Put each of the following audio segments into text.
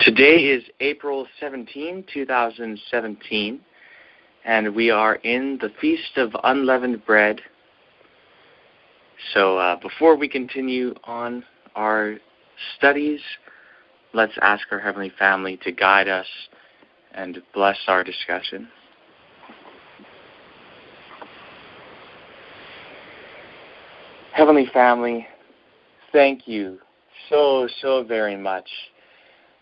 Today is April 17, 2017, and we are in the Feast of Unleavened Bread. So before we continue on our studies, let's ask our Heavenly Family to guide us and bless our discussion. Heavenly Family, thank you so very much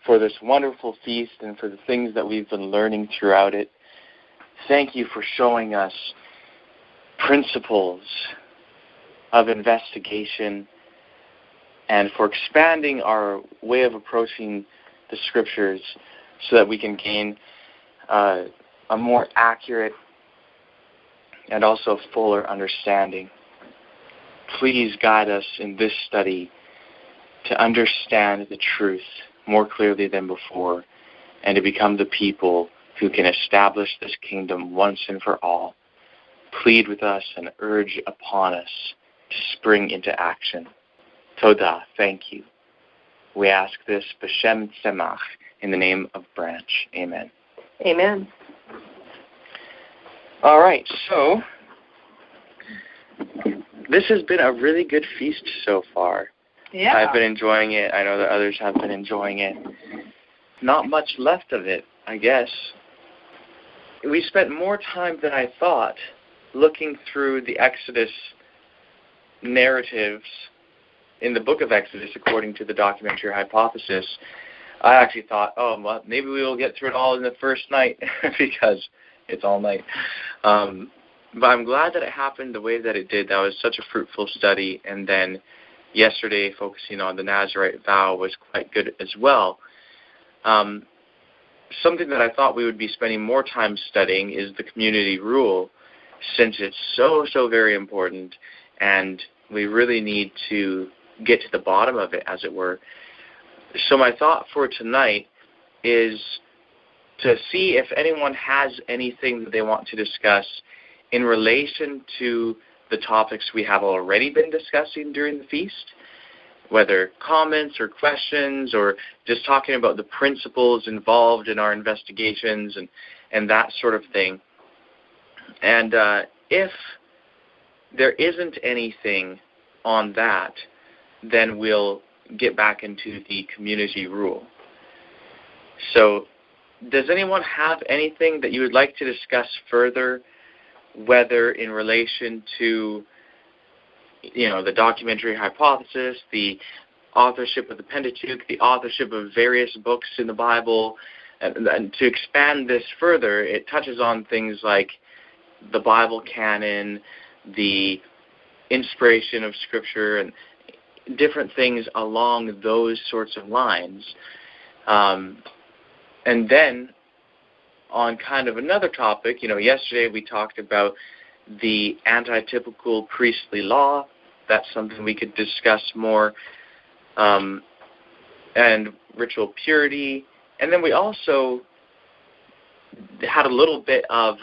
for this wonderful feast and for the things that we've been learning throughout it. Thank you for showing us principles of investigation and for expanding our way of approaching the Scriptures so that we can gain a more accurate and also fuller understanding. Please guide us in this study to understand the truth more clearly than before, and to become the people who can establish this kingdom once and for all. Plead with us and urge upon us to spring into action. Toda, thank you. We ask this b'shem tzemach, in the name of Branch. Amen. Amen. All right, so this has been a really good feast so far. Yeah. I've been enjoying it. I know that others have been enjoying it. Not much left of it, I guess. We spent more time than I thought looking through the Exodus narratives in the book of Exodus according to the documentary hypothesis. I actually thought, well, maybe we will get through it all in the first night because it's all night. But I'm glad that it happened the way that it did. That was such a fruitful study. And then yesterday, focusing on the Nazarite vow was quite good as well. Something that I thought we would be spending more time studying is the community rule, since it's so very important, and we really need to get to the bottom of it, as it were. So my thought for tonight is to see if anyone has anything that they want to discuss in relation to the topics we have already been discussing during the feast, whether comments or questions or just talking about the principles involved in our investigations and that sort of thing. And if there isn't anything on that, then we'll get back into the community rule. So does anyone have anything that you would like to discuss further, whether in relation to, the documentary hypothesis, the authorship of the Pentateuch, the authorship of various books in the Bible, and to expand this further, it touches on things like the Bible canon, the inspiration of Scripture, and different things along those sorts of lines. And then on kind of another topic, yesterday we talked about the anti-typical priestly law. That's something we could discuss more. And ritual purity. And then we also had a little bit of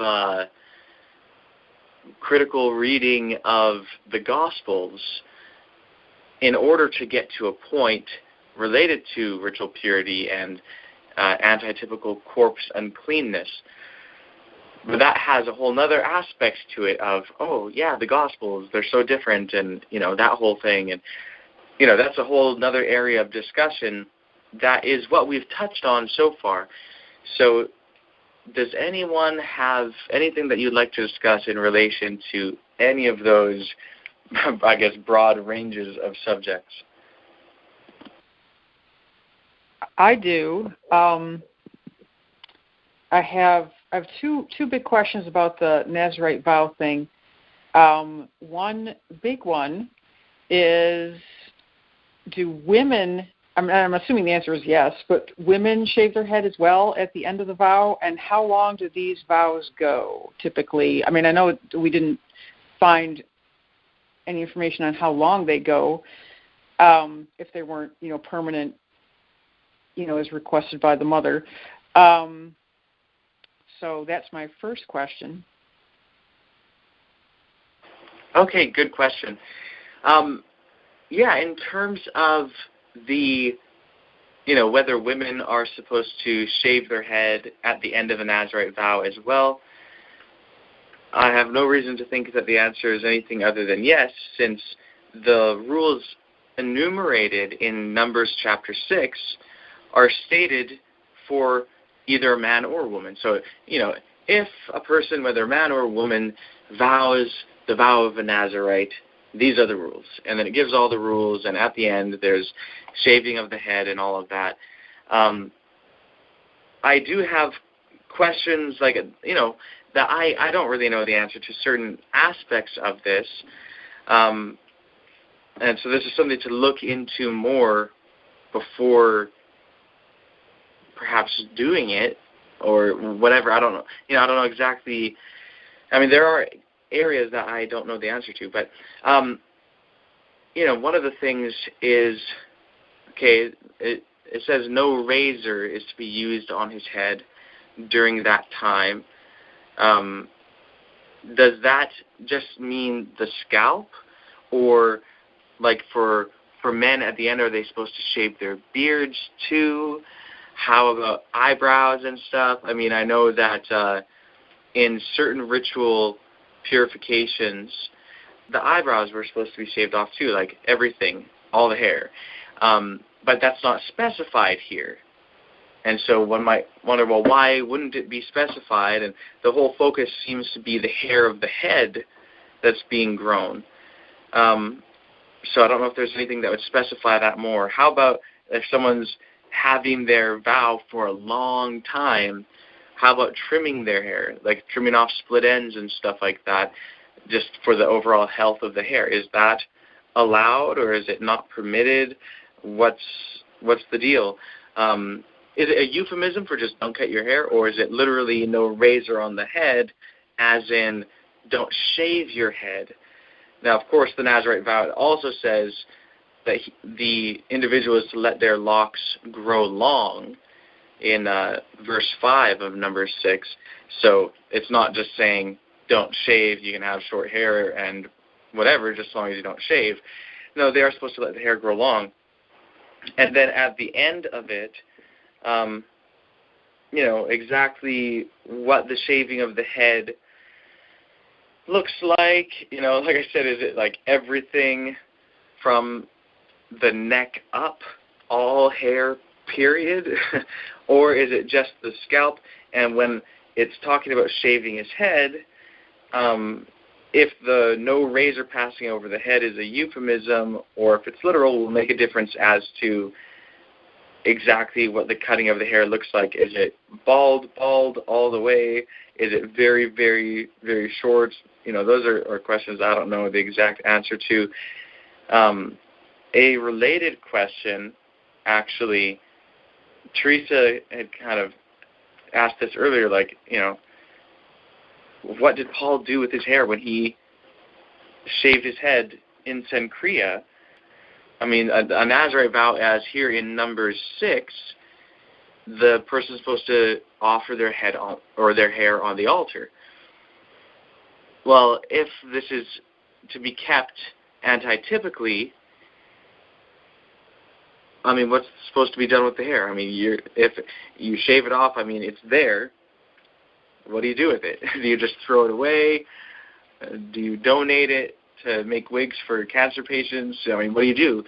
critical reading of the Gospels in order to get to a point related to ritual purity and anti-typical corpse uncleanness. But that has a whole other aspect to it of, the Gospels, they're so different, and, that whole thing. And, that's a whole other area of discussion. That is what we've touched on so far. So does anyone have anything that you'd like to discuss in relation to any of those, I guess, broad ranges of subjects? I do. I have two big questions about the Nazarite vow thing. One big one is, do women, I'm assuming the answer is yes, but women shave their head as well at the end of the vow? And how long do these vows go typically? I mean, I know we didn't find any information on how long they go, if they weren't, permanent, as requested by the mother. So that's my first question. Okay, good question. In terms of the whether women are supposed to shave their head at the end of a Nazarite vow as well. I have no reason to think that the answer is anything other than yes, since the rules enumerated in Numbers chapter 6 are stated for either a man or a woman. So, if a person, whether man or woman, vows the vow of a Nazarite, these are the rules. And then it gives all the rules, and at the end there's shaving of the head and all of that. I do have questions that I don't really know the answer to certain aspects of this. And so this is something to look into more before perhaps doing it or whatever. I don't know. I don't know exactly. I mean, there are areas that I don't know the answer to. But, one of the things is, it says no razor is to be used on his head during that time. Does that just mean the scalp? Or for men at the end, are they supposed to shave their beards too? How about eyebrows and stuff? I mean, I know that in certain ritual purifications, the eyebrows were supposed to be shaved off too, like everything, all the hair. But that's not specified here. And so one might wonder, well, why wouldn't it be specified? And the whole focus seems to be the hair of the head that's being grown. So I don't know if there's anything that would specify that more. How about if someone's having their vow for a long time, how about trimming their hair, like trimming off split ends and stuff like that, just for the overall health of the hair? Is that allowed or is it not permitted? What's the deal? Is it a euphemism for just don't cut your hair, or is it literally no razor on the head, as in don't shave your head? Now, of course, the Nazarite vow also says that the individual is to let their locks grow long in verse 5 of Numbers 6. So it's not just saying don't shave, you can have short hair and whatever, just as long as you don't shave. No, they are supposed to let the hair grow long. And then at the end of it, exactly what the shaving of the head looks like. Like I said, is it like everything from the neck up, all hair, period? Or is it just the scalp? And when it's talking about shaving his head, if the no razor passing over the head is a euphemism, or if it's literal, will make a difference as to exactly what the cutting of the hair looks like. Is it bald all the way? Is it very, very, very short? Those are questions I don't know the exact answer to. A related question, actually, Teresa had kind of asked this earlier, what did Paul do with his hair when he shaved his head in Cenchrea? I mean, a Nazarite vow, as here in Numbers 6, the person is supposed to offer their head or their hair on the altar. Well, if this is to be kept antitypically, I mean, what's supposed to be done with the hair? I mean, if you shave it off, I mean, it's there. What do you do with it? Do you just throw it away? Do you donate it to make wigs for cancer patients? I mean, what do you do?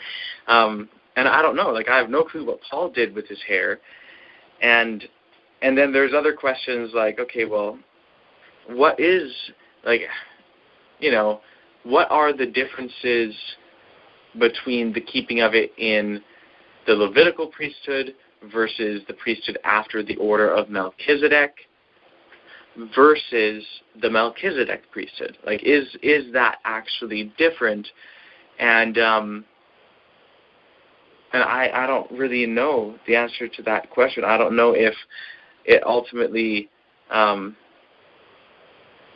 And I don't know. I have no clue what Paul did with his hair. And then there's other questions okay, well, what is, what are the differences between the keeping of it in the Levitical priesthood versus the priesthood after the order of Melchizedek versus the Melchizedek priesthood? Is that actually different? And I don't really know the answer to that question. I don't know if it ultimately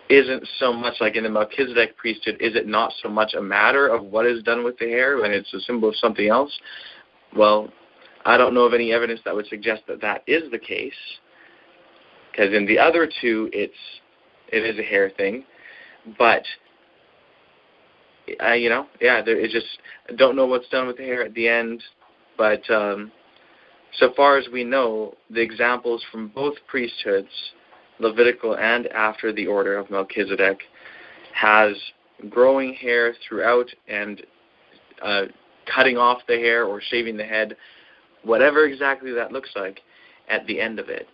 isn't so much in the Melchizedek priesthood, is it not so much a matter of what is done with the hair when it's a symbol of something else? Well, I don't know of any evidence that would suggest that that is the case, because in the other two, it is a hair thing. But, it's just, I don't know what's done with the hair at the end. But So far as we know, the examples from both priesthoods, Levitical and after the order of Melchizedek, has growing hair throughout and cutting off the hair or shaving the head, whatever exactly that looks like, at the end of it.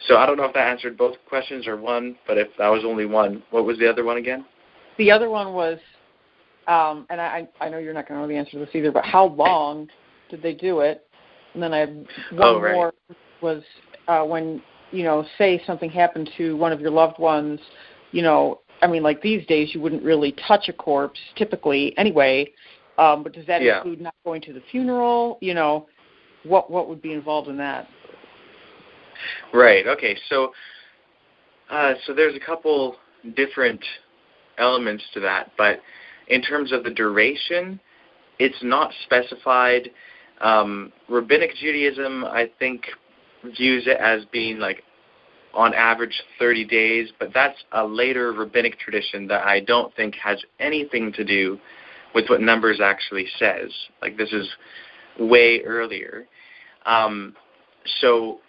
So I don't know if that answered both questions or one, but if that was only one, what was the other one again? The other one was, and I know you're not going to know the answer to this either, but how long did they do it? And then I had one more was when, say something happened to one of your loved ones, like these days you wouldn't really touch a corpse typically anyway, but does that include not going to the funeral? What would be involved in that? Right. Okay. So there's a couple different elements to that, but in terms of the duration, it's not specified. Rabbinic Judaism, I think, views it as being like on average 30 days, but that's a later rabbinic tradition that I don't think has anything to do with what Numbers actually says. Like, this is way earlier. So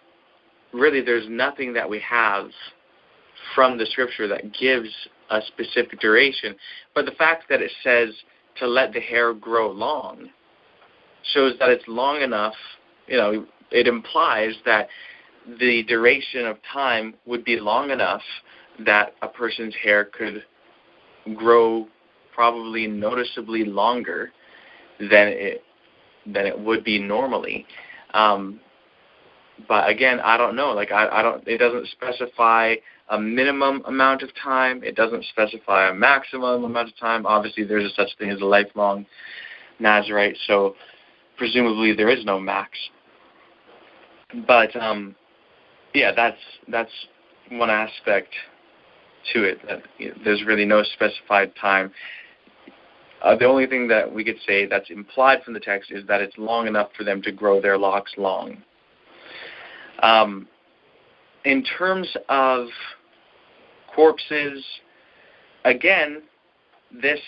really there's nothing that we have from the scripture that gives a specific duration, but the fact that it says to let the hair grow long shows that it's long enough. It implies that the duration of time would be long enough that a person's hair could grow probably noticeably longer than it would be normally. But again, I don't know. Like, I don't. It doesn't specify a minimum amount of time. It doesn't specify a maximum amount of time. Obviously, there's a such thing as a lifelong Nazarite, so presumably there is no max. But that's one aspect to it. That there's really no specified time. The only thing that we could say that's implied from the text is that it's long enough for them to grow their locks long. In terms of corpses, again, this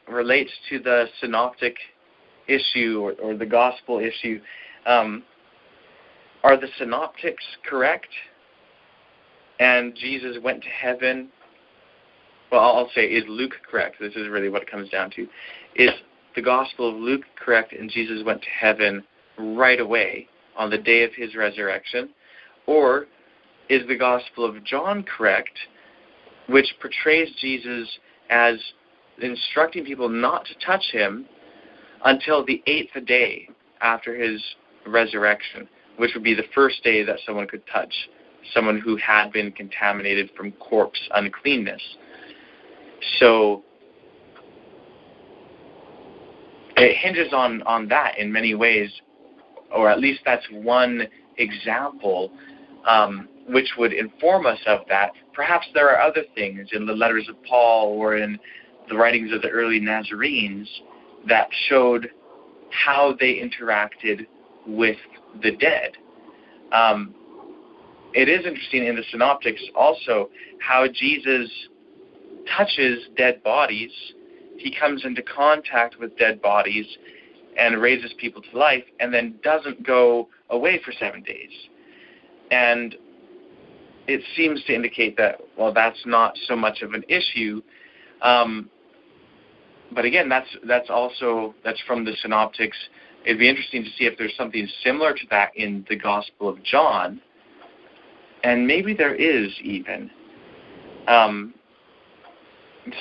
relates to the synoptic issue or the gospel issue. Are the synoptics correct? And Jesus went to heaven. Well, I'll say, is Luke correct? This is really what it comes down to. Is the Gospel of Luke correct and Jesus went to heaven right away on the day of his resurrection? Or is the Gospel of John correct, which portrays Jesus as instructing people not to touch him until the 8th day after his resurrection, which would be the first day that someone could touch someone who had been contaminated from corpse uncleanness? So it hinges on that in many ways, or at least that's one example which would inform us of that. Perhaps there are other things in the letters of Paul or in the writings of the early Nazarenes that showed how they interacted with the dead. It is interesting in the Synoptics also how Jesus touches dead bodies. He comes into contact with dead bodies and raises people to life and then doesn't go away for 7 days. And it seems to indicate that, well, that's not so much of an issue. But again, that's from the Synoptics. It'd be interesting to see if there's something similar to that in the Gospel of John. And maybe there is even.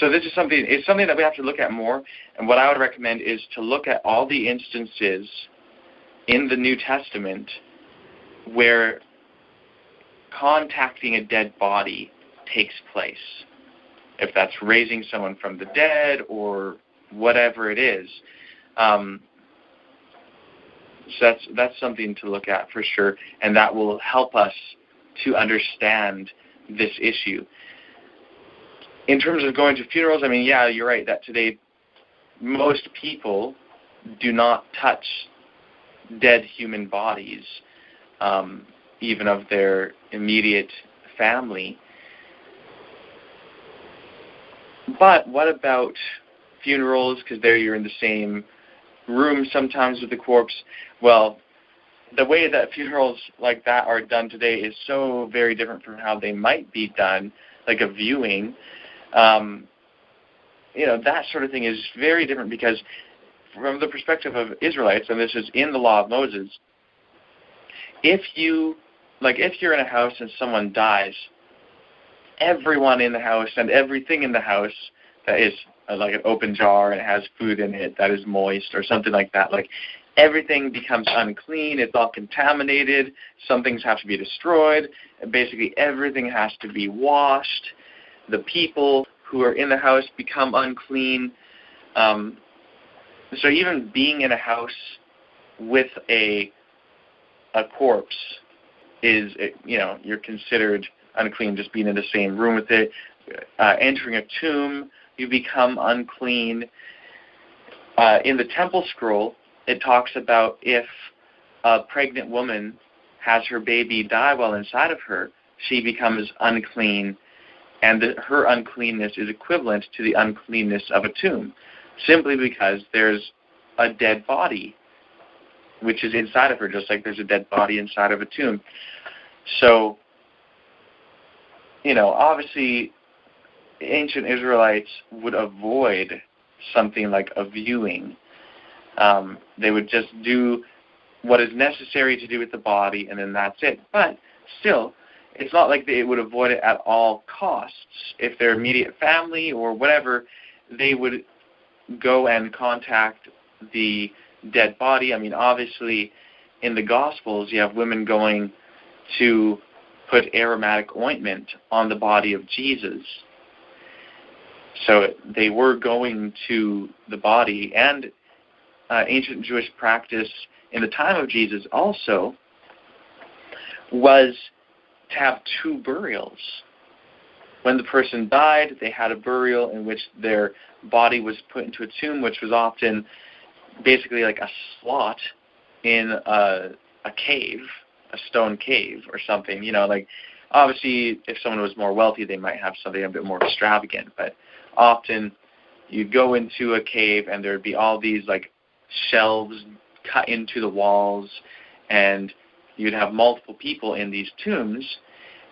So this is something that we have to look at more. And what I would recommend is to look at all the instances in the New Testament where contacting a dead body takes place. If that's raising someone from the dead or whatever it is. So that's something to look at for sure. And that will help us to understand this issue. In terms of going to funerals, I mean, yeah, you're right that today most people do not touch dead human bodies, even of their immediate family. But what about funerals? Because there you're in the same room sometimes with the corpse. Well, the way that funerals like that are done today is so very different from how they might be done, like a viewing. That sort of thing is very different because from the perspective of Israelites, and this is in the law of Moses, if you're in a house and someone dies, everyone in the house and everything in the house that is like an open jar and it has food in it that is moist or something like that, like everything becomes unclean, it's all contaminated, some things have to be destroyed, and basically everything has to be washed. The people who are in the house become unclean. So even being in a house with a corpse is, you're considered unclean just being in the same room with it. Entering a tomb, you become unclean. In the temple scroll, it talks about if a pregnant woman has her baby die while inside of her, she becomes unclean, and her uncleanness is equivalent to the uncleanness of a tomb, simply because there's a dead body which is inside of her, just like there's a dead body inside of a tomb. So, obviously, ancient Israelites would avoid something like a viewing. They would just do what is necessary to do with the body, and then that's it. But still, it's not like they would avoid it at all costs. If their immediate family or whatever, they would go and contact the dead body. I mean, obviously, in the Gospels, you have women going to put aromatic ointment on the body of Jesus. So they were going to the body, and ancient Jewish practice in the time of Jesus also was to have two burials. When the person died, they had a burial in which their body was put into a tomb, which was often basically like a slot in a cave, a stone cave or something. Obviously, if someone was more wealthy, they might have something a bit more extravagant, but often you'd go into a cave and there'd be all these like shelves cut into the walls, and you'd have multiple people in these tombs,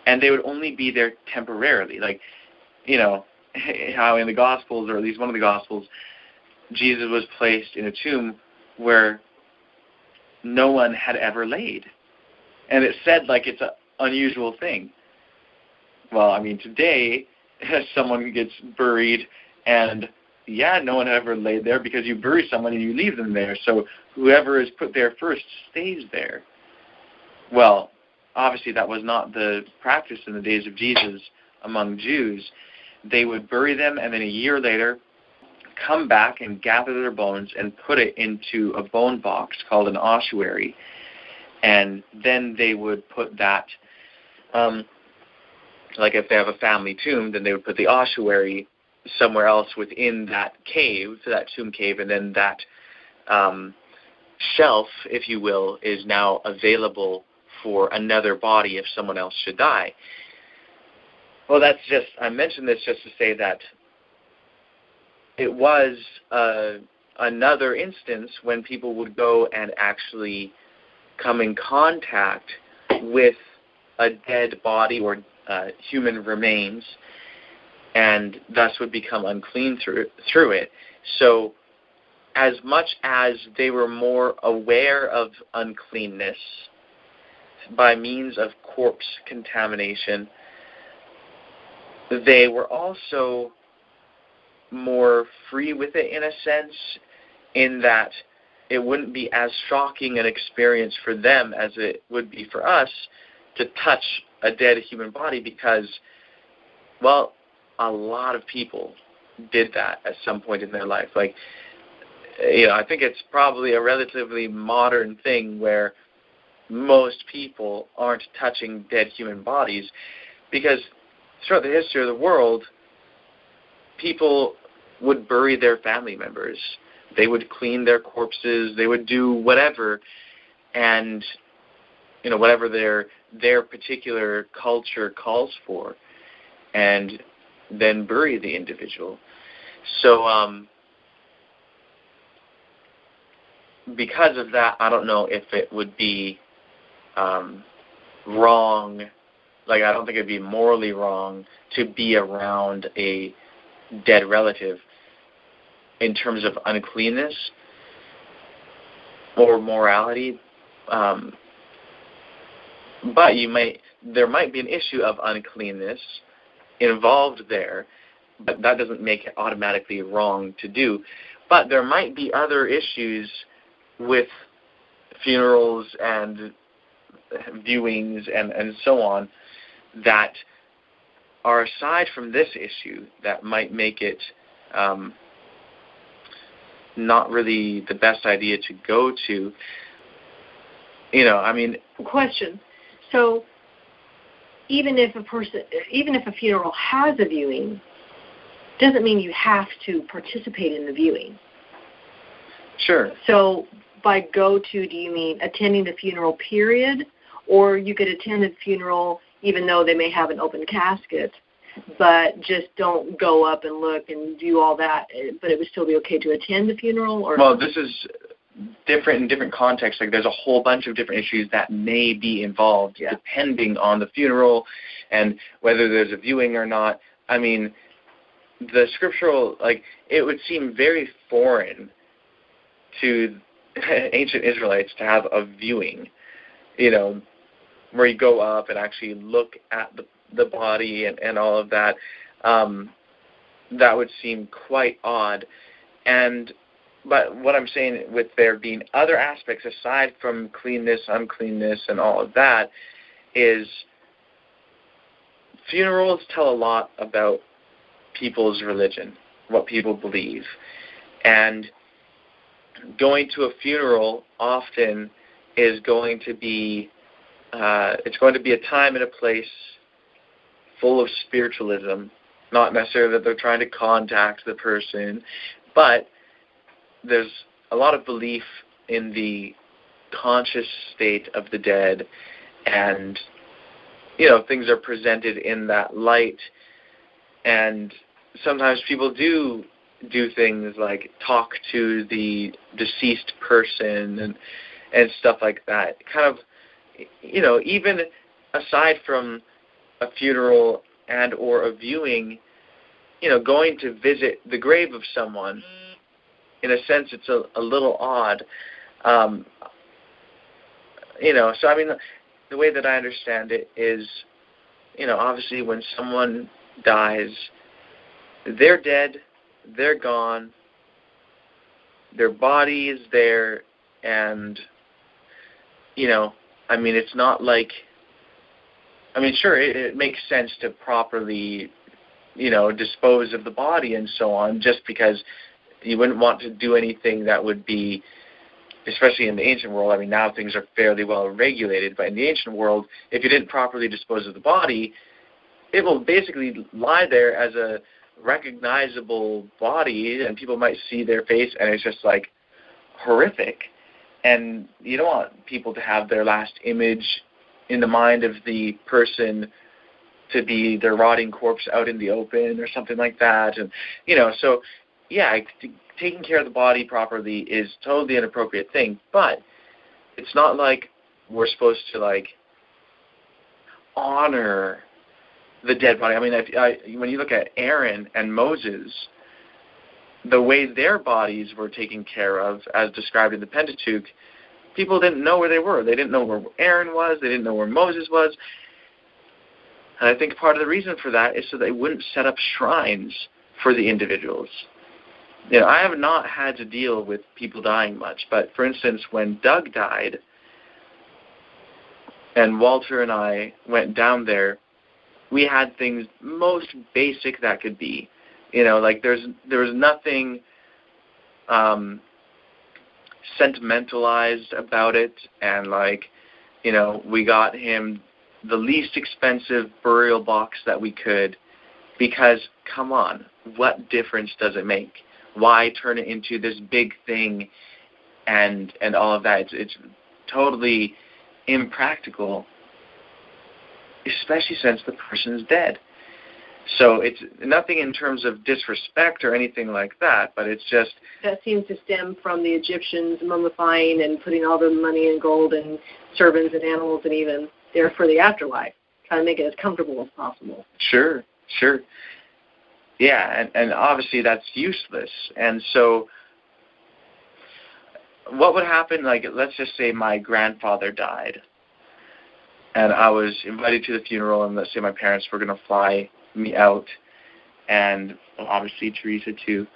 and they would only be there temporarily. How in the Gospels, or at least one of the Gospels, Jesus was placed in a tomb where no one had ever laid. And it said like it's an unusual thing. Well, I mean, today, someone gets buried and, no one ever laid there because you bury someone and you leave them there. So whoever is put there first stays there. Well, obviously that was not the practice in the days of Jesus among Jews. They would bury them and then a year later come back and gather their bones and put it into a bone box called an ossuary. And then they would put that, like if they have a family tomb, then they would put the ossuary somewhere else within that cave, that tomb cave, and then that shelf, if you will, is now available for another body if someone else should die. Well, I mentioned this just to say that it was another instance when people would go and actually come in contact with a dead body or human remains, and thus would become unclean through it. So as much as they were more aware of uncleanness by means of corpse contamination, they were also more free with it in a sense, in that it wouldn't be as shocking an experience for them as it would be for us to touch a dead human body, because, well, a lot of people did that at some point in their life. I think it's probably a relatively modern thing where most people aren't touching dead human bodies, because throughout the history of the world, people would bury their family members. They would clean their corpses. They would do whatever, and whatever their particular culture calls for, and then bury the individual. So because of that, I don't know if it would be wrong. Like, I don't think it'd be morally wrong to be around a dead relative in terms of uncleanness or morality. But there might be an issue of uncleanness involved there, but that doesn't make it automatically wrong to do. But there might be other issues with funerals and viewings and so on that are aside from this issue that might make it not really the best idea to go to. Question. So even if a funeral has a viewing, doesn't mean you have to participate in the viewing. Sure. So by go to, do you mean attending the funeral period, or you could attend the funeral even though they may have an open casket, but just don't go up and look and do all that, but it would still be okay to attend the funeral? Or well, this is different in different contexts. Like, there's a whole bunch of different issues that may be involved depending on the funeral and whether there's a viewing or not. I mean, the scriptural, it would seem very foreign to ancient Israelites to have a viewing, where you go up and actually look at the body and all of that. That would seem quite odd. But what I'm saying, with there being other aspects aside from cleanness, uncleanness, and all of that, is funerals tell a lot about people's religion, what people believe. And going to a funeral often is going to be it's going to be a time and a place full of spiritualism. Not necessarily that they're trying to contact the person, but there's a lot of belief in the conscious state of the dead, and things are presented in that light. And sometimes people do things like talk to the deceased person and stuff like that. Kind of, even aside from a funeral and or a viewing, going to visit the grave of someone, in a sense, it's a little odd. So, I mean, the way that I understand it is, obviously when someone dies, they're dead, they're gone, their body is there, and, I mean, it's not like, sure, it makes sense to properly, dispose of the body and so on, just because you wouldn't want to do anything that would be, especially in the ancient world. I mean, now things are fairly well regulated, but in the ancient world, if you didn't properly dispose of the body, it will basically lie there as a recognizable body, and people might see their face, and it's just horrific. And you don't want people to have their last image in the mind of the person to be their rotting corpse out in the open or something like that. And so yeah, taking care of the body properly is totally an appropriate thing, but it's not like we're supposed to honor the dead body. I mean, when you look at Aaron and Moses, the way their bodies were taken care of, as described in the Pentateuch, people didn't know where they were. They didn't know where Aaron was. They didn't know where Moses was. And I think part of the reason for that is so they wouldn't set up shrines for the individuals. I have not had to deal with people dying much, but for instance, when Doug died, and Walter and I went down there, we had things most basic that could be. There was nothing sentimentalized about it, and we got him the least expensive burial box that we could, because come on, what difference does it make? Why turn it into this big thing and all of that? It's totally impractical, especially since the person's dead. So it's nothing in terms of disrespect or anything like that, but it's just... That seems to stem from the Egyptians mummifying and putting all the money and gold and servants and animals and even there for the afterlife, trying to make it as comfortable as possible. Sure. Yeah, and obviously that's useless. And so what would happen, like, let's just say my grandfather died, and I was invited to the funeral, and let's say my parents were going to fly me out, and obviously Teresa too.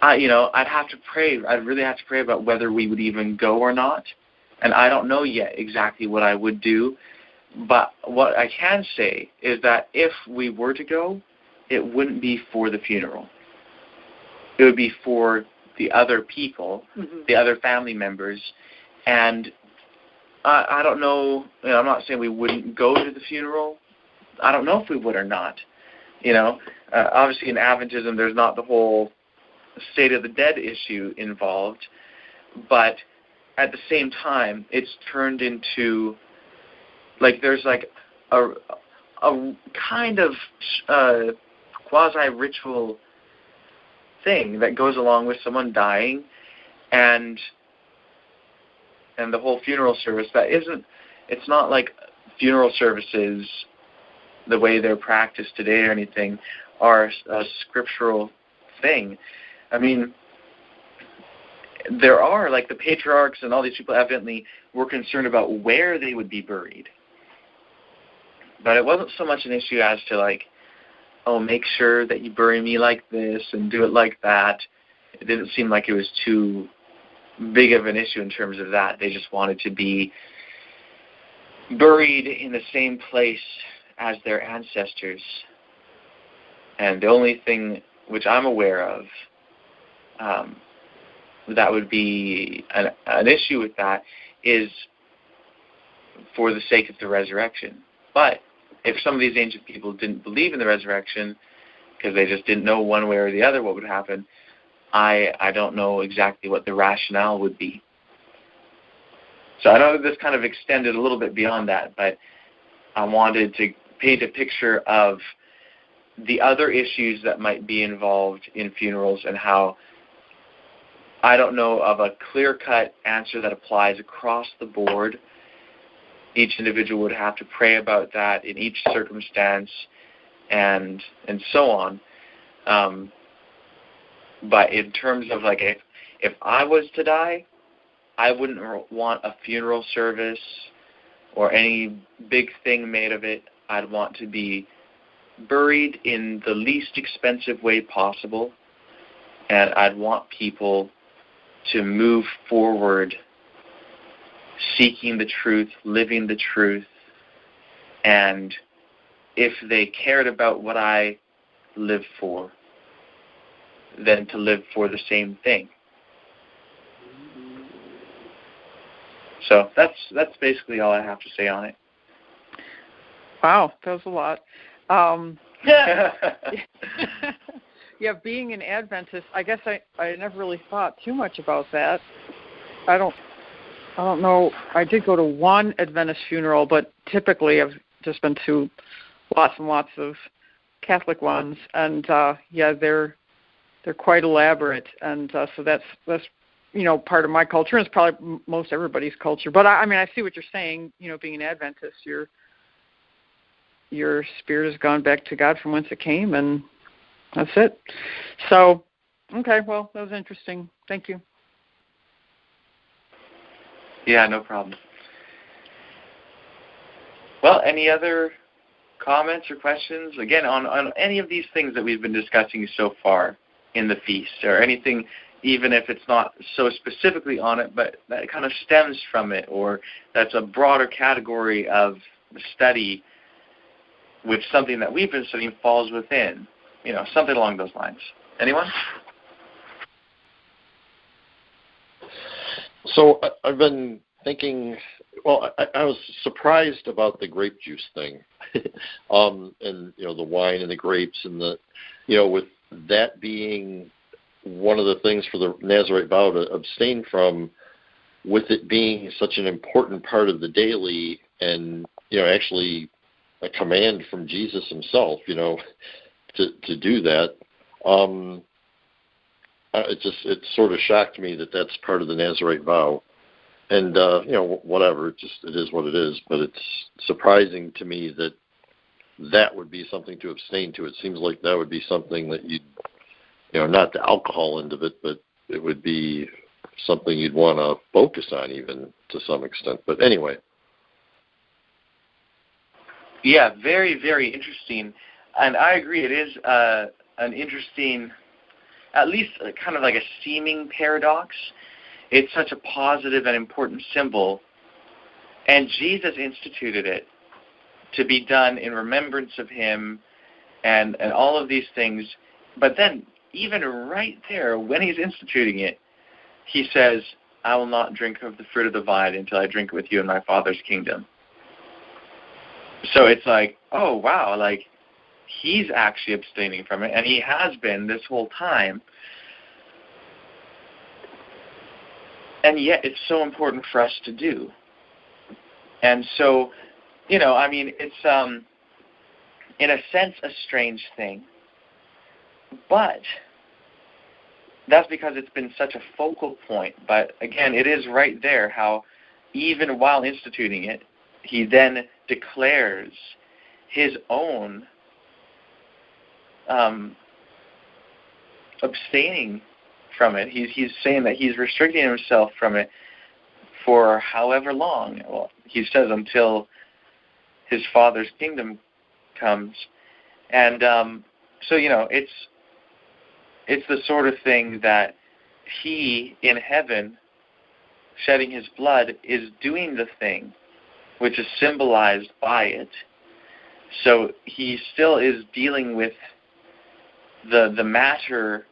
I'd have to pray. I'd really have to pray about whether we would even go or not. And I don't know yet exactly what I would do. But what I can say is that if we were to go, it wouldn't be for the funeral. It would be for the other people, the other family members. And I don't know, I'm not saying we wouldn't go to the funeral. I don't know if we would or not. Obviously in Adventism there's not the whole state of the dead issue involved, but at the same time it's turned into, like, there's like a kind of quasi-ritual thing that goes along with someone dying, and the whole funeral service it's not like funeral services the way they're practiced today or anything are a scriptural thing. I mean, there are, like, the patriarchs and all these people evidently were concerned about where they would be buried. But it wasn't so much an issue as to, like, make sure that you bury me like this and do it like that. It didn't seem like it was too big of an issue in terms of that. They just wanted to be buried in the same place as their ancestors. And the only thing which I'm aware of that would be an issue with that is for the sake of the resurrection. But if some of these ancient people didn't believe in the resurrection because they just didn't know one way or the other what would happen, I don't know exactly what the rationale would be. So I know this kind of extended a little bit beyond that, but I wanted to paint a picture of the other issues that might be involved in funerals and how I don't know of a clear-cut answer that applies across the board. Each individual would have to pray about that in each circumstance and so on. But in terms of, like, if I was to die, I wouldn't want a funeral service or any big thing made of it. I'd want to be buried in the least expensive way possible, and I'd want people to move forward seeking the truth, living the truth, and if they cared about what I live for, then to live for the same thing. So that's basically all I have to say on it. Wow, that was a lot. Yeah, being an Adventist, I guess I never really thought too much about that. I don't know. I did go to one Adventist funeral, but typically I've just been to lots and lots of Catholic ones, and yeah, they're quite elaborate, and so that's part of my culture, and it's probably most everybody's culture. But I mean, I see what you're saying. Being an Adventist, your spirit has gone back to God from whence it came, and that's it. So, okay, well, that was interesting. Thank you. Yeah, no problem. Well, any other comments or questions, again, on any of these things that we've been discussing so far in the feast, or anything, even if it's not so specifically on it, but that kind of stems from it, or that's a broader category of study which something that we've been studying falls within, something along those lines. Anyone? So I've been thinking, well, I was surprised about the grape juice thing, and the wine and the grapes and with that being one of the things for the Nazarite vow to abstain from, with it being such an important part of the daily, and actually a command from Jesus himself, to do that. It sort of shocked me that that's part of the Nazarite vow. And, whatever, it is what it is. But it's surprising to me that would be something to abstain to. It seems like that would be something that you'd, not the alcohol end of it, but it would be something you'd want to focus on even to some extent. But anyway. Yeah, very, very interesting. And I agree, it is an interesting, at least kind of like a seeming paradox. It's such a positive and important symbol. And Jesus instituted it to be done in remembrance of him and all of these things. But then, even right there, when he's instituting it, he says, I will not drink of the fruit of the vine until I drink it with you in my Father's kingdom. So it's like, oh, wow, like he's actually abstaining from it, and he has been this whole time. And yet it's so important for us to do. And so, it's, in a sense, a strange thing. But that's because it's been such a focal point. But, again, it is right there how even while instituting it, he then declares his own abstaining from it. He's saying that he's restricting himself from it for however long. Well, he says until his Father's kingdom comes. And so, it's the sort of thing that he in heaven, shedding his blood, is doing the thing which is symbolized by it. So he still is dealing with the matter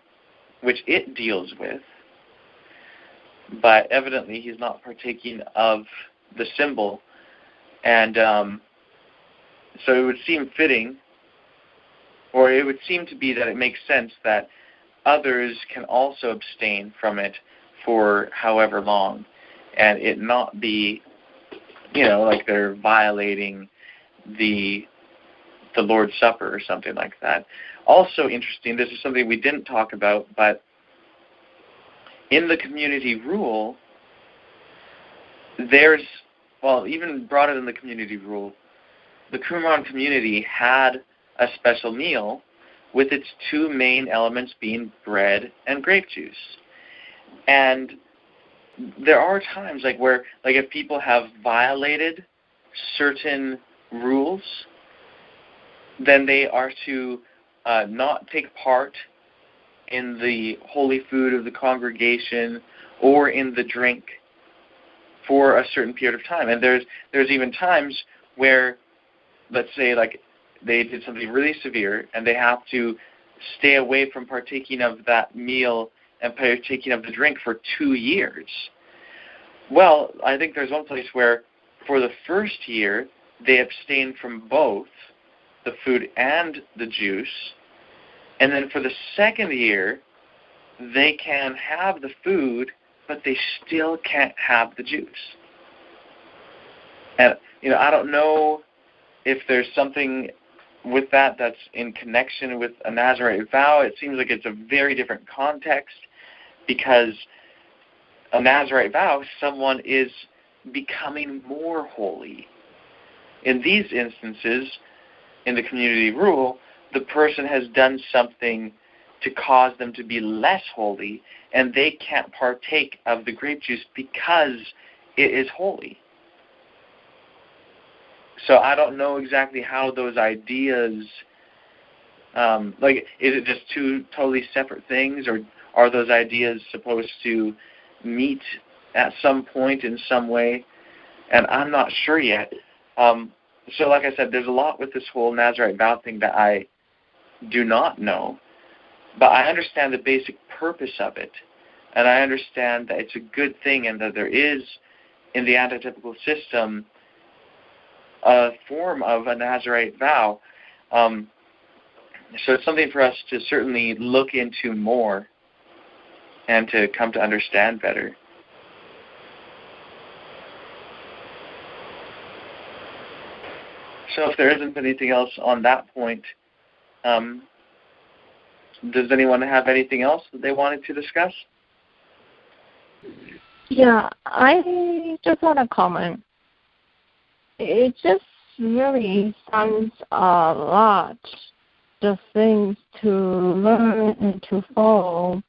which it deals with, but evidently he's not partaking of the symbol. And so it would seem fitting, or it would seem to be that it makes sense that others can also abstain from it for however long, and it not be, like they're violating the Lord's Supper or something like that. Also interesting, this is something we didn't talk about, but in the community rule, even broader than the community rule, the Qumran community had a special meal with its two main elements being bread and grape juice. And there are times where if people have violated certain rules, then they are to not take part in the holy food of the congregation or in the drink for a certain period of time. And there's even times where, let's say, they did something really severe and they have to stay away from partaking of that meal and partaking of the drink for 2 years. Well, I think there's one place where for the first year they abstain from both the food and the juice, and then for the second year they can have the food, but they still can't have the juice. And I don't know if there's something with that's in connection with a Nazarite vow. It seems like it's a very different context, because a Nazarite vow, someone is becoming more holy. In these instances, in the community rule, the person has done something to cause them to be less holy, and they can't partake of the grape juice because it is holy. So I don't know exactly how those ideas, is it just two totally separate things, or are those ideas supposed to meet at some point in some way? And I'm not sure yet. So like I said, there's a lot with this whole Nazarite vow thing that I do not know, but I understand the basic purpose of it, and I understand that it's a good thing, and that there is, in the antitypical system, a form of a Nazarite vow. So it's something for us to certainly look into more and to come to understand better. So if there isn't anything else on that point, does anyone have anything else that they wanted to discuss? Yeah, I just want to comment. It just really sounds a lot, the things to learn and to follow.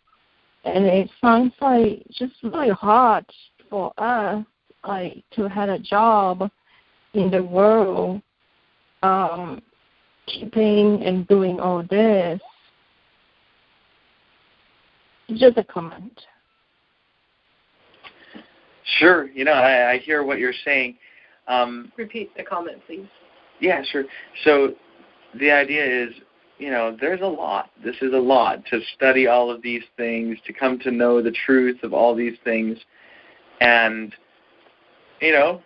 And it sounds like just really hard for us, like, to have a job in the world, keeping and doing all this. Just a comment. Sure. I hear what you're saying. Repeat the comment, please. Yeah, sure. So the idea is, there's a lot. This is a lot to study all of these things, to come to know the truth of all these things. And,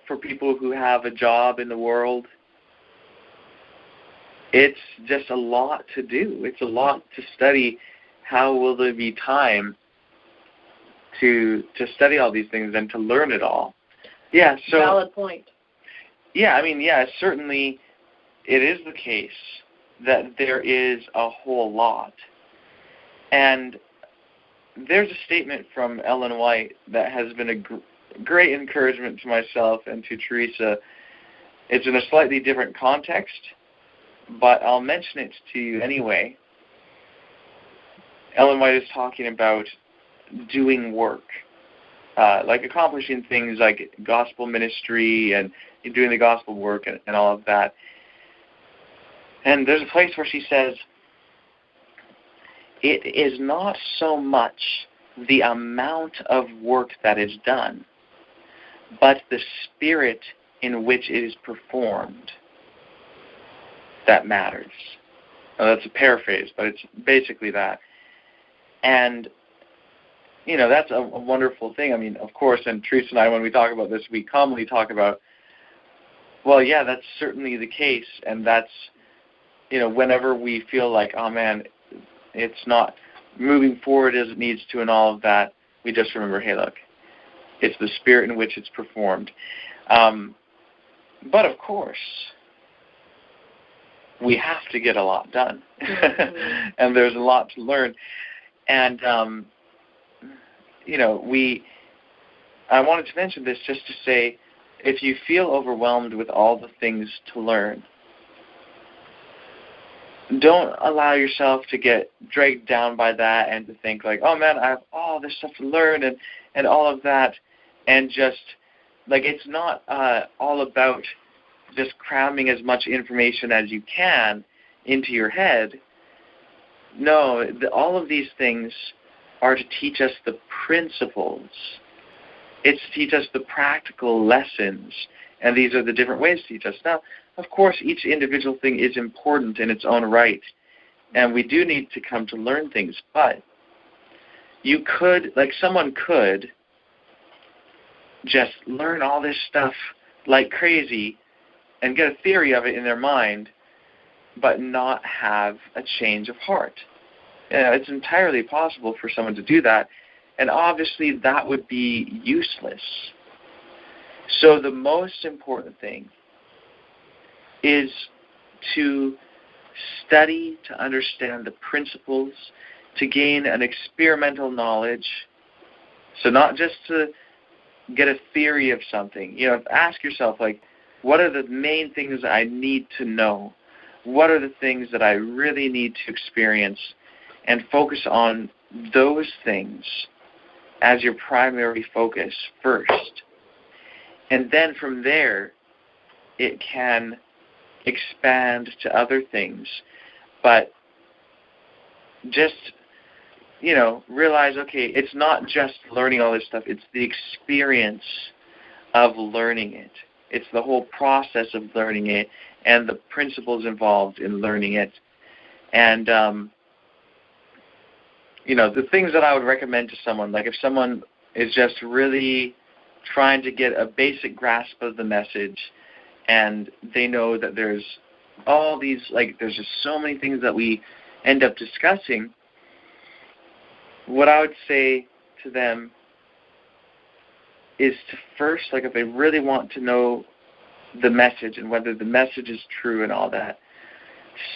for people who have a job in the world, it's just a lot to do. It's a lot to study. How will there be time to study all these things and to learn it all? Yeah, so valid point. Yeah, certainly it is the case that there is a whole lot. And there's a statement from Ellen White that has been a great encouragement to myself and to Teresa. It's in a slightly different context, but I'll mention it to you anyway. Ellen White is talking about doing work, like accomplishing things like gospel ministry and doing the gospel work and all of that. And there's a place where she says, it is not so much the amount of work that is done, but the spirit in which it is performed that matters. Now, that's a paraphrase, but it's basically that. And, that's a wonderful thing. Of course, and Teresa and I, when we talk about this, we commonly talk about, well, yeah, that's certainly the case. And that's, whenever we feel like, oh, man, it's not moving forward as it needs to and all of that, we just remember, hey, look, it's the spirit in which it's performed. But, of course, we have to get a lot done. Mm-hmm. And there's a lot to learn. And, I wanted to mention this just to say, if you feel overwhelmed with all the things to learn, don't allow yourself to get dragged down by that and to think like, oh, man, I have all this stuff to learn and all of that. And just, it's not all about just cramming as much information as you can into your head. No, all of these things are to teach us the principles. It's to teach us the practical lessons, and these are the different ways to teach us. Now, of course, each individual thing is important in its own right, and we do need to come to learn things, but someone could just learn all this stuff like crazy and get a theory of it in their mind, but not have a change of heart. It's entirely possible for someone to do that, and obviously that would be useless. So the most important thing is to study, to understand the principles, to gain an experimental knowledge. So not just to get a theory of something. Ask yourself, what are the main things that I need to know? What are the things that I really need to experience? And focus on those things as your primary focus first. And then from there, it can expand to other things. But just, realize, okay, it's not just learning all this stuff. It's the experience of learning it. It's the whole process of learning it and the principles involved in learning it. And, the things that I would recommend to someone, if someone is just really trying to get a basic grasp of the message and they know that there's all these, there's just so many things that we end up discussing, what I would say to them is to first, if they really want to know the message and whether the message is true and all that.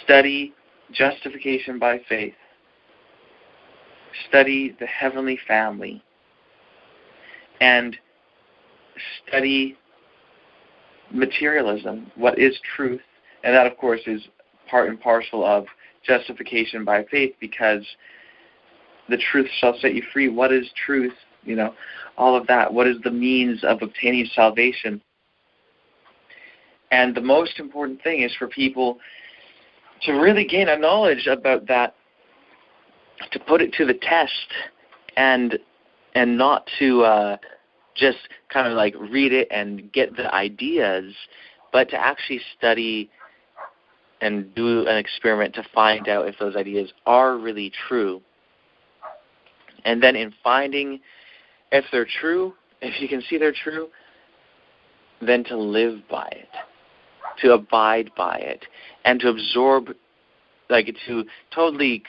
Study justification by faith. Study the heavenly family. And study materialism, what is truth. And that, of course, is part and parcel of justification by faith, because the truth shall set you free. What is truth? All of that. What is the means of obtaining salvation? And the most important thing is for people to really gain a knowledge about that, to put it to the test, and not to just kind of like read it and get the ideas, but to actually study and do an experiment to find out if those ideas are really true. And then in finding if they're true, if you can see they're true, then to live by it, to abide by it, and to absorb, like to totally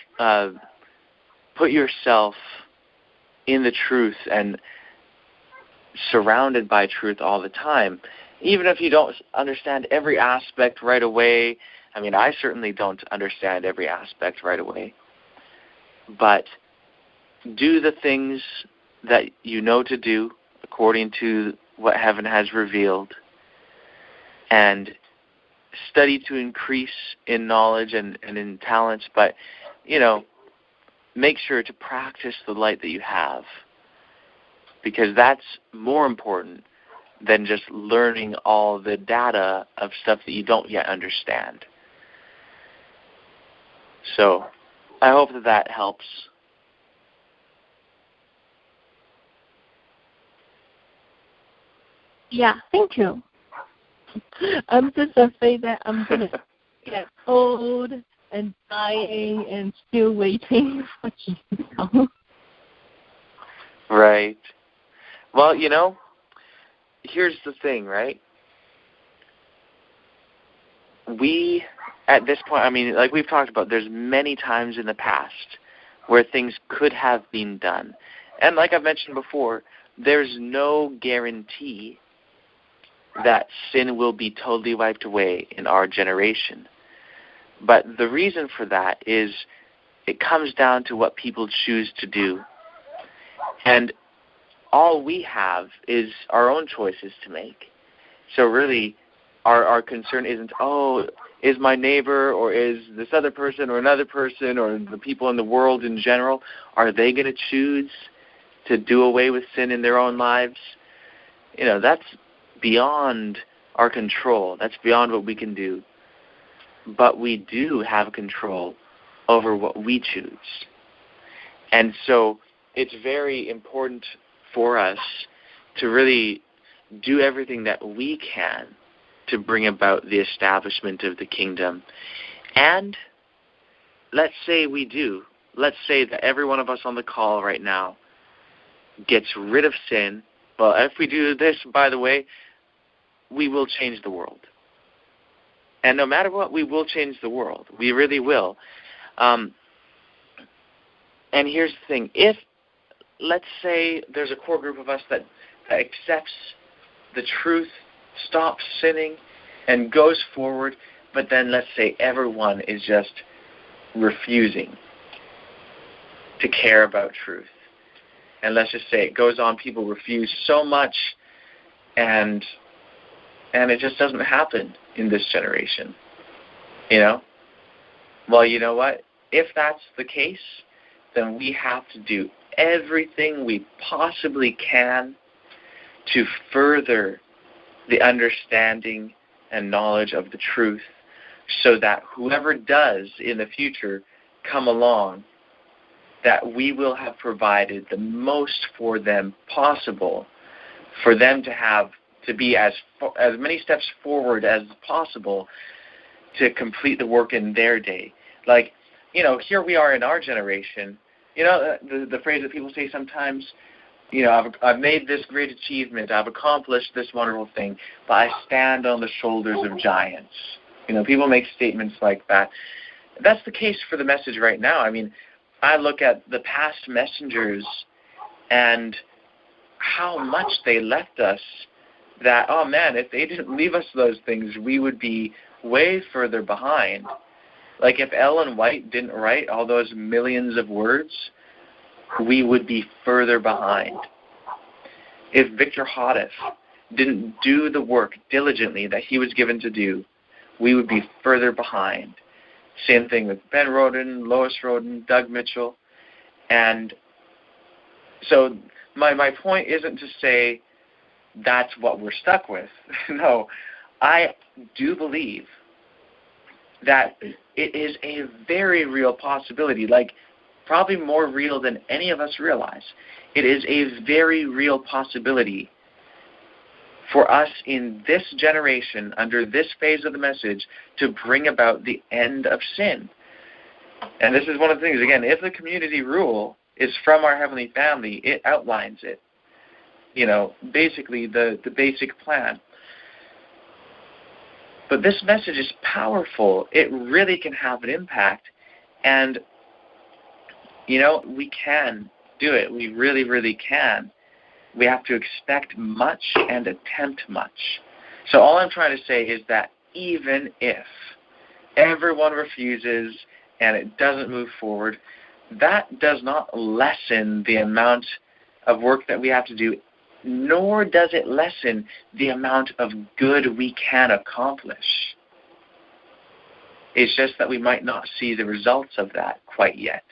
put yourself in the truth and surrounded by truth all the time. Even if you don't understand every aspect right away. I mean, I certainly don't understand every aspect right away. But do the things that you know to do according to what heaven has revealed, and study to increase in knowledge and in talents, but, make sure to practice the light that you have, because that's more important than just learning all the data of stuff that you don't yet understand. So I hope that helps. Yeah, thank you. I'm just afraid that I'm going to get old and dying and still waiting for you to come. Right. Well, here's the thing, right? We, at this point, I mean, like we've talked about, there's many times in the past where things could have been done. And like I've mentioned before, there's no guarantee that sin will be totally wiped away in our generation. But the reason for that is it comes down to what people choose to do. And all we have is our own choices to make. So really, our concern isn't, is my neighbor or is this other person or another person or the people in the world in general, are they going to choose to do away with sin in their own lives? That's beyond our control. That's beyond what we can do. But we do have control over what we choose. And so it's very important for us to really do everything that we can to bring about the establishment of the kingdom. And let's say we do. Let's say that every one of us on the call right now gets rid of sin. Well, if we do this, by the way, we will change the world. And no matter what, we will change the world. We really will. And here's the thing. If, let's say, there's a core group of us that accepts the truth, stops sinning, and goes forward, but then let's say everyone is just refusing to care about truth. And let's just say it goes on, people refuse so much, and it just doesn't happen in this generation. Well, you know what? If that's the case, then we have to do everything we possibly can to further the understanding and knowledge of the truth, so that whoever does in the future come along, that we will have provided the most for them possible, for them to be as many steps forward as possible to complete the work in their day. Like, here we are in our generation. The phrase that people say sometimes, I've made this great achievement, I've accomplished this wonderful thing, but I stand on the shoulders of giants. People make statements like that. That's the case for the message right now. I mean, I look at the past messengers and how much they left us that, oh man, if they didn't leave us those things, we would be way further behind. Like if Ellen White didn't write all those millions of words, we would be further behind. If Victor Houteff didn't do the work diligently that he was given to do, we would be further behind. Same thing with Ben Roden, Lois Roden, Doug Mitchell. And so my point isn't to say that's what we're stuck with. No, I do believe that it is a very real possibility, like probably more real than any of us realize. It is a very real possibility for us in this generation, under this phase of the message, to bring about the end of sin. And this is one of the things, again, if the community rule is from our Heavenly Family, it outlines it. You know, basically the basic plan. But this message is powerful. It really can have an impact. And, you know, we can do it. We really, really can. We have to expect much and attempt much. So all I'm trying to say is that even if everyone refuses and it doesn't move forward, that does not lessen the amount of work that we have to do, nor does it lessen the amount of good we can accomplish. It's just that we might not see the results of that quite yet.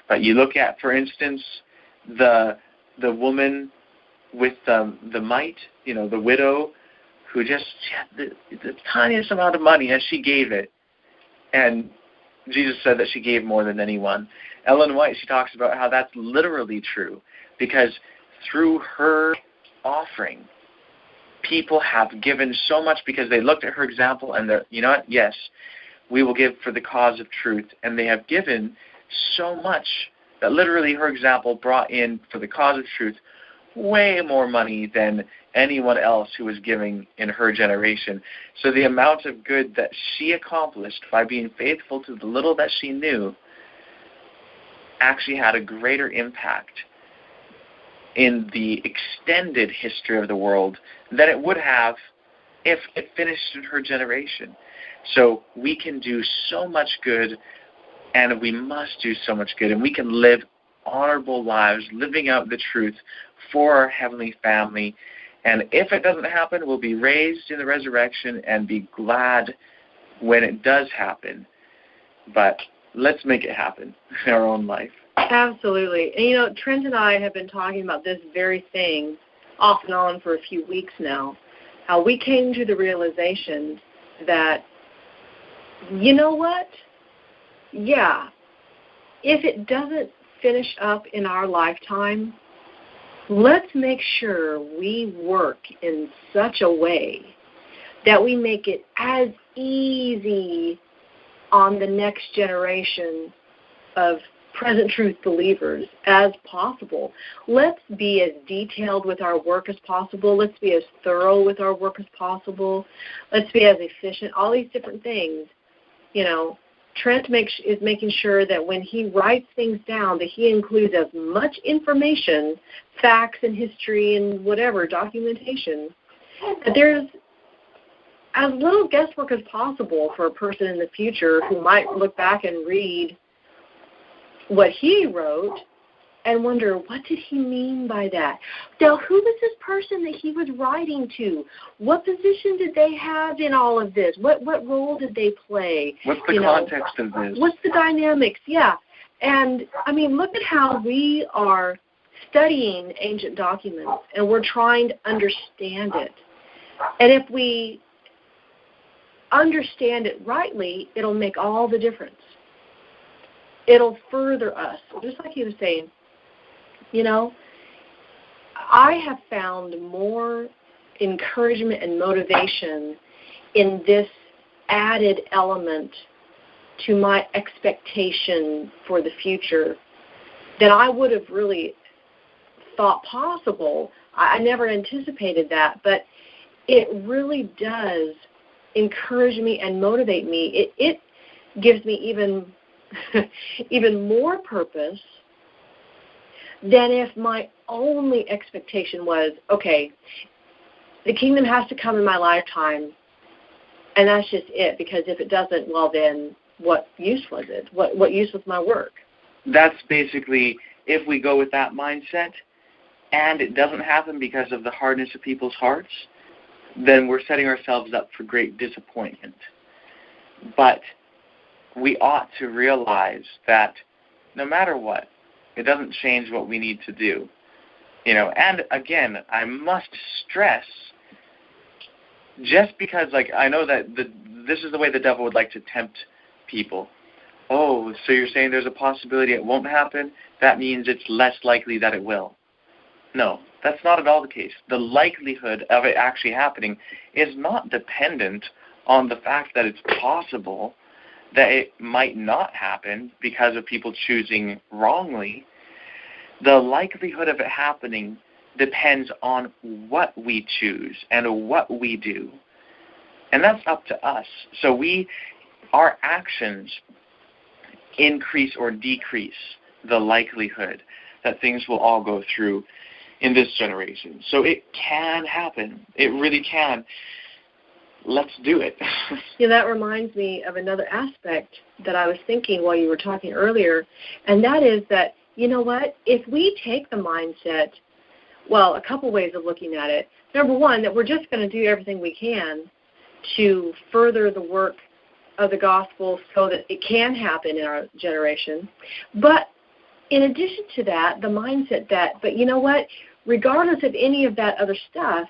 But you look at, for instance, the woman with the mite, you know, the widow, who just had the tiniest amount of money, and she gave it. And Jesus said that she gave more than anyone. Ellen White, she talks about how that's literally true, because through her offering, people have given so much because they looked at her example and they're, you know what, yes, we will give for the cause of truth. And they have given so much that literally her example brought in, for the cause of truth, way more money than anyone else who was giving in her generation. So the amount of good that she accomplished by being faithful to the little that she knew actually had a greater impact in the extended history of the world than it would have if it finished in her generation. So we can do so much good, and we must do so much good, and we can live honorable lives, living out the truth for our Heavenly Family. And if it doesn't happen, we'll be raised in the resurrection and be glad when it does happen. But let's make it happen in our own life. Absolutely. And, you know, Trent and I have been talking about this very thing off and on for a few weeks now, how we came to the realization that, you know what? Yeah, if it doesn't finish up in our lifetime, let's make sure we work in such a way that we make it as easy on the next generation of present truth believers as possible. Let's be as detailed with our work as possible. Let's be as thorough with our work as possible. Let's be as efficient, all these different things. You know, Trent is making sure that when he writes things down, that he includes as much information, facts and history and whatever, documentation, that there's as little guesswork as possible for a person in the future who might look back and read what he wrote and wonder, what did he mean by that? Now, who was this person that he was writing to? What position did they have in all of this? What role did they play? What's the context of this? What's the dynamics? Yeah. And, I mean, look at how we are studying ancient documents, and we're trying to understand it. And if we understand it rightly, it'll make all the difference. It'll further us. Just like he was saying, you know, I have found more encouragement and motivation in this added element to my expectation for the future than I would have really thought possible. I never anticipated that, but it really does encourage me and motivate me. It gives me even more purpose than if my only expectation was, okay, the kingdom has to come in my lifetime, and that's just it, because if it doesn't, well, then what use was it? What use was my work? That's basically, if we go with that mindset and it doesn't happen because of the hardness of people's hearts, then we're setting ourselves up for great disappointment. But we ought to realize that no matter what, it doesn't change what we need to do. You know, and again, I must stress, just because, like, I know that this is the way the devil would like to tempt people. Oh, so you're saying there's a possibility it won't happen? That means it's less likely that it will. No, that's not at all the case. The likelihood of it actually happening is not dependent on the fact that it's possible that it might not happen because of people choosing wrongly. The likelihood of it happening depends on what we choose and what we do. And that's up to us. So our actions increase or decrease the likelihood that things will all go through in this generation. So it can happen. It really can. Let's do it. Yeah, that reminds me of another aspect that I was thinking while you were talking earlier, and that is that, you know what, if we take the mindset, well, a couple ways of looking at it. Number one, that we're just going to do everything we can to further the work of the gospel so that it can happen in our generation. But in addition to that, the mindset that, but you know what, regardless of any of that other stuff,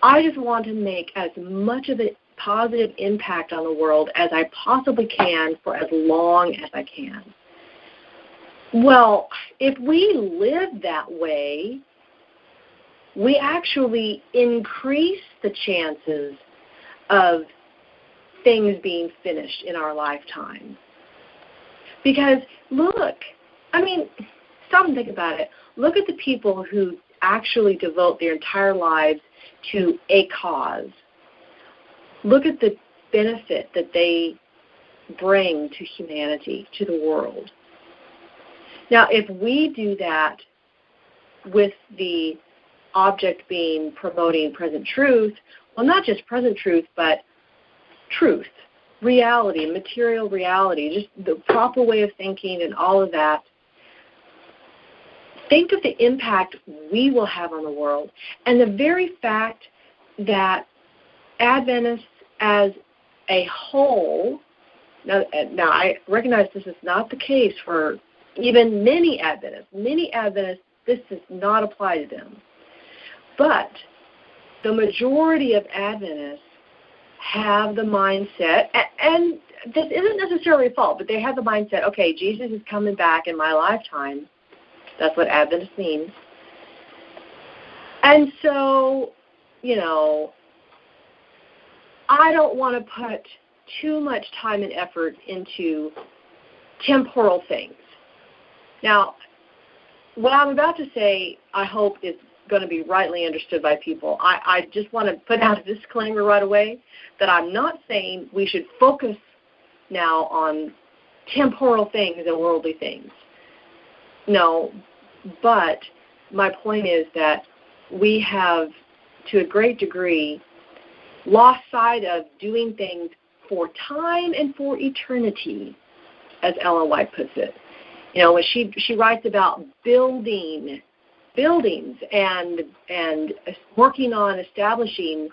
I just want to make as much of a positive impact on the world as I possibly can for as long as I can. Well, if we live that way, we actually increase the chances of things being finished in our lifetime. Because look, I mean, stop and think about it. Look at the people who actually devote their entire lives to a cause. Look at the benefit that they bring to humanity, to the world. Now, if we do that with the object being promoting present truth, well, not just present truth, but truth, reality, material reality, just the proper way of thinking and all of that, think of the impact we will have on the world. And the very fact that Adventists as a whole, now I recognize this is not the case for even many Adventists. Many Adventists, this does not apply to them. But the majority of Adventists have the mindset, and this isn't necessarily a fault, but they have the mindset, okay, Jesus is coming back in my lifetime. That's what Adventist means. And so, you know, I don't want to put too much time and effort into temporal things. Now, what I'm about to say, I hope is going to be rightly understood by people. I just want to put out a disclaimer right away that I'm not saying we should focus now on temporal things and worldly things. No, but my point is that we have, to a great degree, lost sight of doing things for time and for eternity, as Ellen White puts it. You know, when she writes about buildings and working on establishing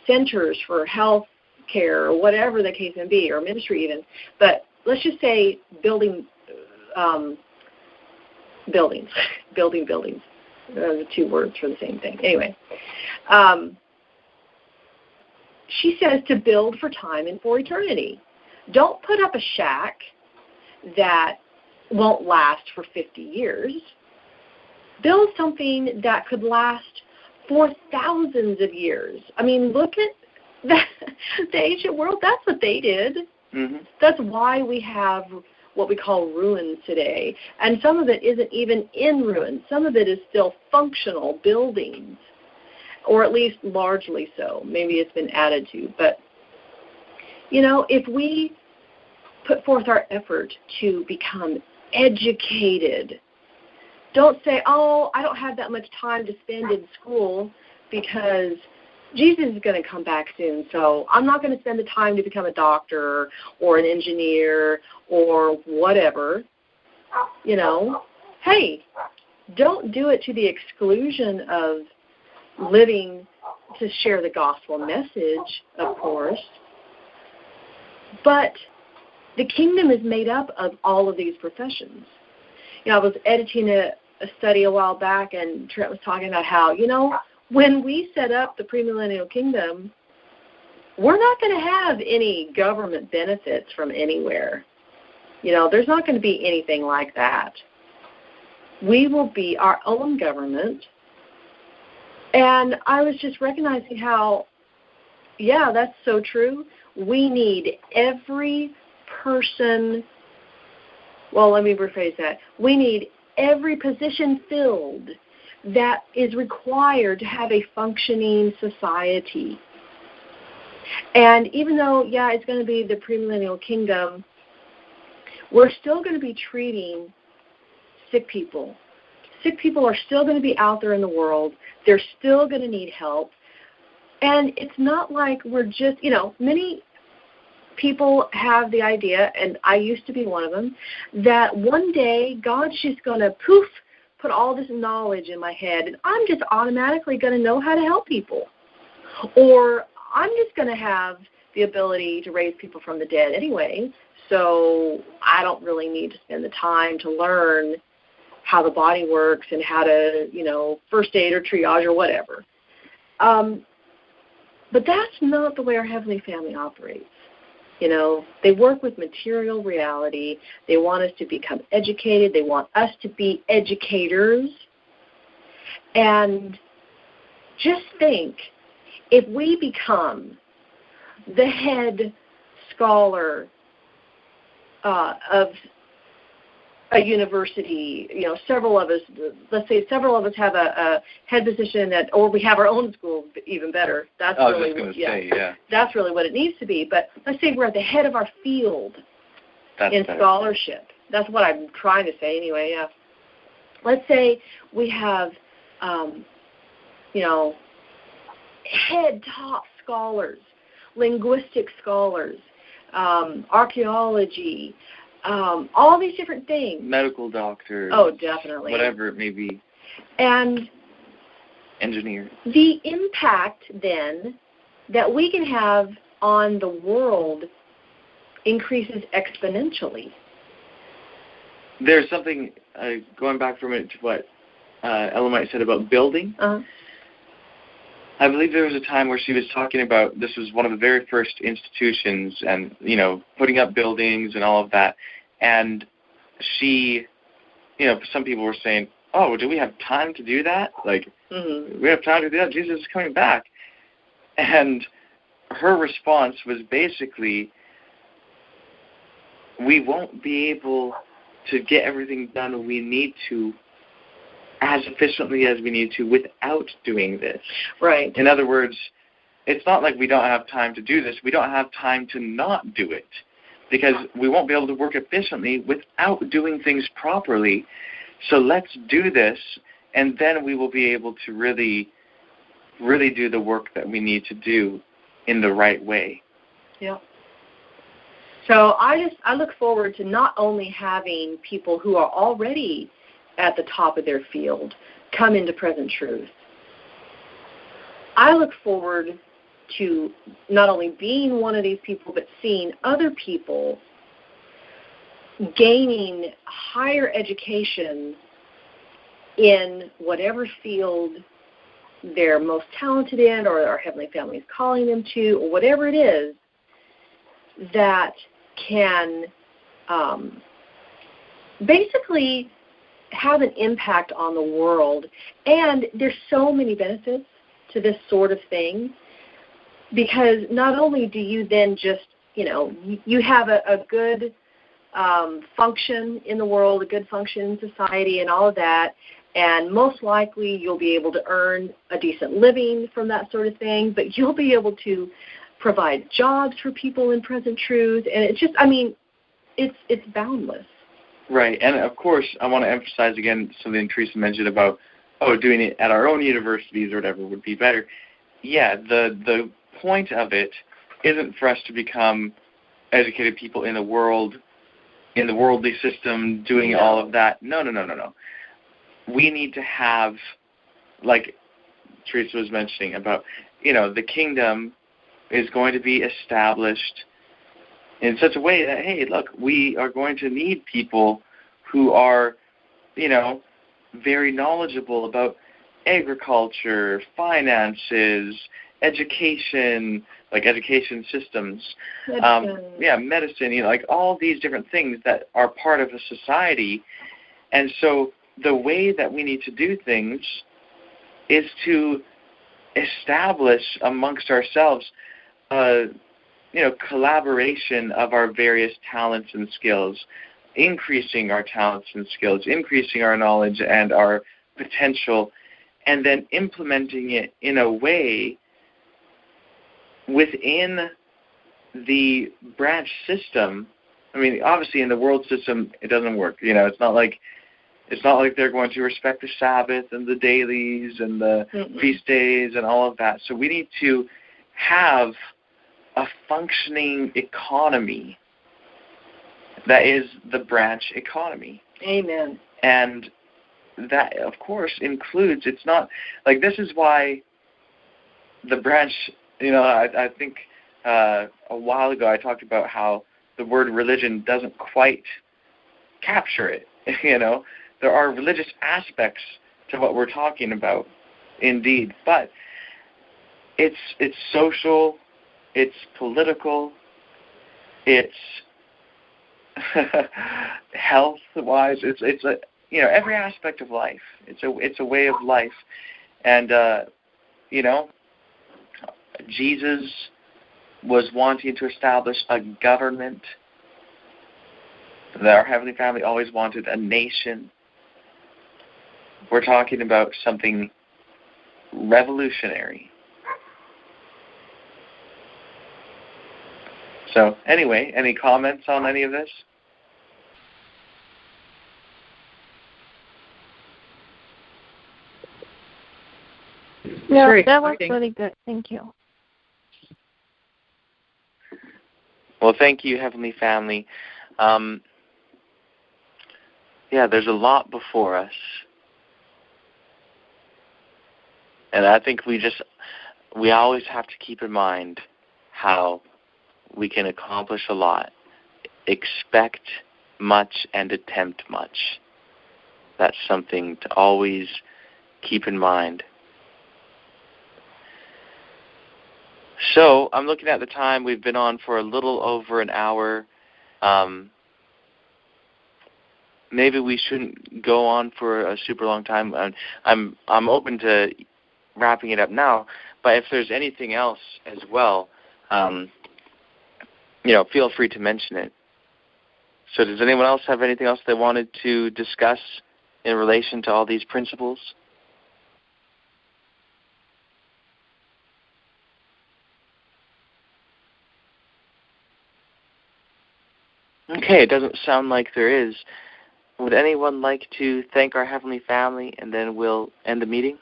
centers for health care or whatever the case may be, or ministry even. But let's just say buildings. Those are two words for the same thing. Anyway, she says to build for time and for eternity. Don't put up a shack that won't last for 50 years. Build something that could last for thousands of years. I mean, look at the ancient world. That's what they did. Mm-hmm. That's why we have what we call ruins today. And some of it isn't even in ruins. Some of it is still functional buildings, or at least largely so. Maybe it's been added to. But, you know, if we put forth our effort to become educated, don't say, oh, I don't have that much time to spend in school. because Jesus is going to come back soon, so I'm not going to spend the time to become a doctor or an engineer or whatever. You know, hey, don't do it to the exclusion of living to share the gospel message, of course. But the kingdom is made up of all of these professions. You know, I was editing a study a while back, and Trent was talking about how, you know, when we set up the premillennial kingdom, we're not going to have any government benefits from anywhere. You know, there's not going to be anything like that. We will be our own government. And I was just recognizing how, yeah, that's so true. We need every person, well, let me rephrase that. We need every position filled that is required to have a functioning society. And even though, yeah, it's going to be the premillennial kingdom, we're still going to be treating sick people. Sick people are still going to be out there in the world. They're still going to need help. And it's not like we're just, you know, many people have the idea, and I used to be one of them, that one day God's just going to poof, put all this knowledge in my head, and I'm just automatically going to know how to help people. Or I'm just going to have the ability to raise people from the dead anyway, so I don't really need to spend the time to learn how the body works and how to, you know, first aid or triage or whatever. But that's not the way our Heavenly Family operates. You know, they work with material reality. They want us to become educated. They want us to be educators. And just think, if we become the head scholar of a university, you know, several of us, let's say several of us have a head position that, or we have our own school, even better. That's really, that's really what it needs to be. But let's say we're at the head of our field in scholarship. That's what I'm trying to say anyway, yeah. Let's say we have, you know, head top scholars, linguistic scholars, archaeology, all these different things. Medical doctors. Oh, definitely. Whatever it may be. And engineer. The impact then that we can have on the world increases exponentially. There's something, going back for a minute to what Elamite said about building. Uh-huh. I believe there was a time where she was talking about, this was one of the very first institutions and, you know, putting up buildings and all of that. And she, you know, some people were saying, oh, do we have time to do that? Like, we have time to do that? Jesus is coming back. And her response was basically, we won't be able to get everything done we need to as efficiently as we need to without doing this. Right. In other words, it's not like we don't have time to do this. We don't have time to not do it because we won't be able to work efficiently without doing things properly. So let's do this, and then we will be able to really, really do the work that we need to do in the right way. Yeah. So I look forward to not only having people who are already at the top of their field come into present truth. I look forward to not only being one of these people, but seeing other people gaining higher education in whatever field they're most talented in, or our Heavenly Family is calling them to, or whatever it is, that can basically have an impact on the world. And there's so many benefits to this sort of thing, because not only do you then just, you know, you have a good function in the world, a good function in society and all of that, and most likely you'll be able to earn a decent living from that sort of thing, but you'll be able to provide jobs for people in present truth, and it's just, I mean, it's boundless. Right, and of course, I want to emphasize again something Teresa mentioned about doing it at our own universities or whatever would be better. Yeah, the point of it isn't for us to become educated people in the world, in the worldly system, doing all of that. No. We need to have, like Teresa was mentioning about, the kingdom is going to be established in such a way that, hey, look, we are going to need people who are, very knowledgeable about agriculture, finances, education, like education systems, medicine, like all these different things that are part of a society. And so the way that we need to do things is to establish amongst ourselves collaboration of our various talents and skills, increasing our talents and skills, increasing our knowledge and our potential, and then implementing it in a way within the branch system. I mean, obviously in the world system it doesn't work. It's not like they're going to respect the Sabbath and the dailies and the feast days and all of that. So we need to have a functioning economy that is the branch economy. Amen. And that, of course, includes, it's not, like, this is why the branch, I think a while ago I talked about how the word religion doesn't quite capture it. There are religious aspects to what we're talking about, indeed, but it's social, it's political, it's health-wise, it's every aspect of life. It's a way of life, and Jesus was wanting to establish a government. Our Heavenly Family always wanted a nation. We're talking about something revolutionary. So, anyway, any comments on any of this? Yeah, that was really good. Thank you. Well, thank you, Heavenly Family. There's a lot before us. And I think we always have to keep in mind how we can accomplish a lot, expect much, and attempt much. That's something to always keep in mind. So, I'm looking at the time. We've been on for a little over an hour. Maybe we shouldn't go on for a super long time. I'm open to wrapping it up now, but if there's anything else as well, feel free to mention it. So does anyone else have anything else they wanted to discuss in relation to all these principles? Okay, it doesn't sound like there is. Would anyone like to thank our Heavenly Family, and then we'll end the meeting?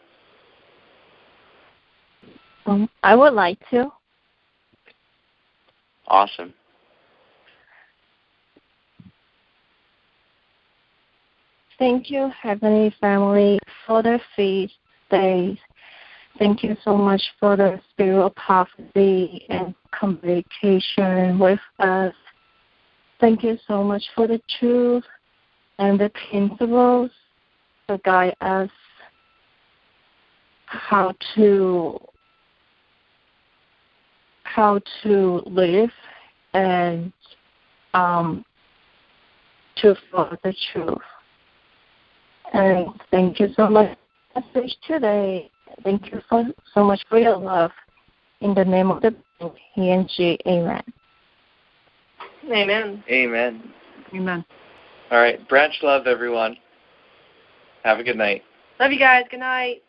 I would like to. Awesome. Thank you, Heavenly Family, for the feast days. Thank you so much for the spiritual prophecy and communication with us. Thank you so much for the truth and the principles to guide us how to live and to follow the truth. And thank you so much for the message today. Thank you so much for your love. In the name of the PNG, amen. Amen. Amen. Amen. All right. Branch love, everyone. Have a good night. Love you guys. Good night.